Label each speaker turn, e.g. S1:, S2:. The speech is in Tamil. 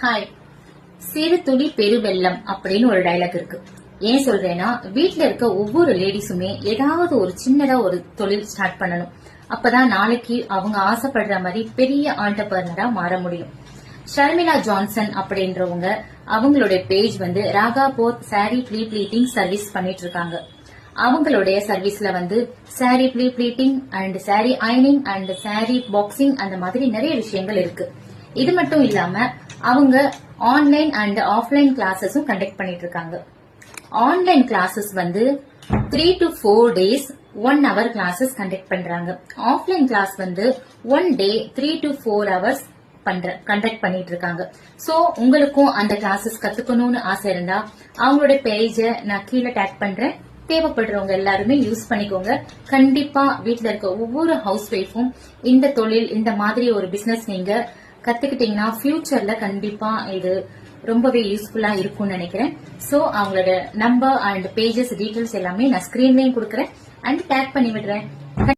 S1: ஹாய். சிறு துளி பெருவெள்ளம் அப்படின்னு ஒரு டயலாக் இருக்கு. ஏன் சொல்றேன்னா, வீட்ல இருக்க ஒவ்வொரு லேடிஸுமே ஏதாவது ஒரு சின்னதா ஒரு தொழில் ஸ்டார்ட் பண்ணணும். அப்பதான் நாளைக்கு அவங்க ஆசைப்படுற மாதிரி பெரிய ஆண்டர்பிரனரா மாற முடியும். ஷர்மிளா ஜான்சன் அப்படின்றவங்க அவங்களுடைய பேஜ் ராகாபோர் சாரி ப்ளீ ப்ளீட்டிங் சர்வீஸ் பண்ணிட்டு இருக்காங்க. அவங்களுடைய சர்வீஸ்ல சாரி ப்ளீ ப்ளீட்டிங் அண்ட் சாரி அயனிங் அண்ட் சாரி பாக்ஸிங் அந்த மாதிரி நிறைய விஷயங்கள் இருக்கு. இது மட்டும் இல்லாம அவங்க ஆன்லைன் அண்ட் ஆஃப்லைன் கிளாஸஸும் கண்டக்ட் பண்ணிட்டு இருக்காங்க. Online classes 3 to 4 days 1 hour classes conduct பண்றாங்க. Offline class 1 day 3 to 4 hours conduct பண்ணிட்டு இருக்காங்க. சோ உங்களுக்கும் அந்த கிளாஸஸ் கத்துக்கணும்னு ஆசை இருந்தா அவங்களோட பேஜ நான் கீழே டேக் பண்றேன். தேவைப்படுறவங்க எல்லாருமே யூஸ் பண்ணிக்கோங்க. கண்டிப்பா வீட்ல இருக்க ஒவ்வொரு ஹவுஸ் ஒய்ஃபும் இந்த தொழில் இந்த மாதிரி ஒரு பிசினஸ் நீங்க கத்துக்கிட்டீங்கன்னா ஃபியூச்சர்ல கண்டிப்பா இது ரொம்பவே யூஸ்ஃபுல்லா இருக்கும்னு நினைக்கிறேன். சோ அவங்களோட நம்பர் அண்ட் பேஜஸ் டீடைல்ஸ் எல்லாமே நான் ஸ்கிரீன்லயும் கொடுக்கறேன் அண்ட் டேக் பண்ணி விடுறேன்.